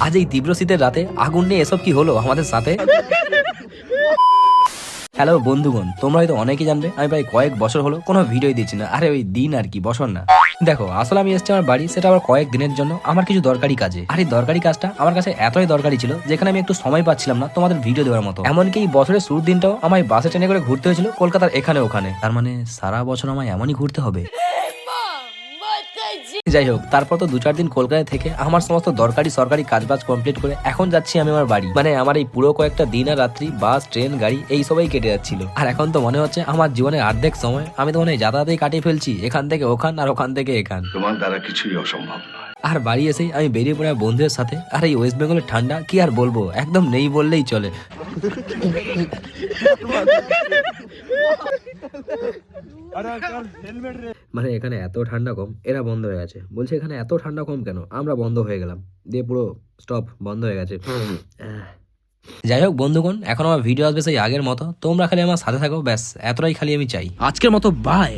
আজ এই তীব্র শীতের রাতে আগুন নিয়ে এসব কি হলো আমাদের সাথে? হ্যালো বন্ধুগণ, তোমরা হয়তো অনেকেই জানবে আমি প্রায় কয়েক বছর হলো কোনো ভিডিও দিচ্ছি না। আরে ওই দিন আর কি, বছর না। দেখো আসলে আমি এসেছি আমার বাড়ি, সেটা আবার কয়েক দিনের জন্য আমার কিছু দরকারি কাজে। আর এই দরকারি কাজটা আমার কাছে এতই দরকারি ছিল যেখানে আমি একটু সময় পাচ্ছিলাম না তোমাদের ভিডিও দেওয়ার মতো। এমনকি এই বছরের শুরুর দিনটাও আমায় বাসে ট্রেনে করে ঘুরতে হয়েছিল কলকাতার এখানে ওখানে। তার মানে সারা বছর আমায় এমনই ঘুরতে হবে। যাই হোক, তারপর তো 2-4 দিন কলকাতায় থেকে আমার সমস্ত দরকারি সরকারি কাজবাজ কমপ্লিট করে এখন যাচ্ছি আমি আমার বাড়ি। মানে আমার এই পুরো কয়েকটা দিন আর রাত্রি বাস ট্রেন গাড়ি এই সবাই কেটে যাচ্ছিল। আর এখন তো মনে হচ্ছে আমার জীবনের অর্ধেক সময় আমি তো মনে হয় যাতায়াতেই কাটিয়ে ফেলছি, এখান থেকে ওখান আর ওখান থেকে এখান। তোমার দ্বারা কিছুই অসম্ভব নয়। আর বাড়ি এসেই আমি বেরিয়ে পড়ে বন্ধুদের সাথে। আর এই ওয়েস্ট বেঙ্গলের ঠান্ডা কি আর বলবো, একদম নেই বললেই চলে। মানে এখানে এত ঠান্ডা কম, এরা বন্ধ হয়ে গেছে। বলছে এখানে এত ঠান্ডা কম কেন, আমরা বন্ধ হয়ে গেলাম, দিয়ে পুরো স্টপ, বন্ধ হয়ে গেছে। যাই হোক বন্ধুগণ, এখন আমার ভিডিও আসবে সেই আগের মতো, তোমরা খালি আমার সাথে থাকো, ব্যাস এতটাই খালি আমি চাই। আজকের মতো বাই।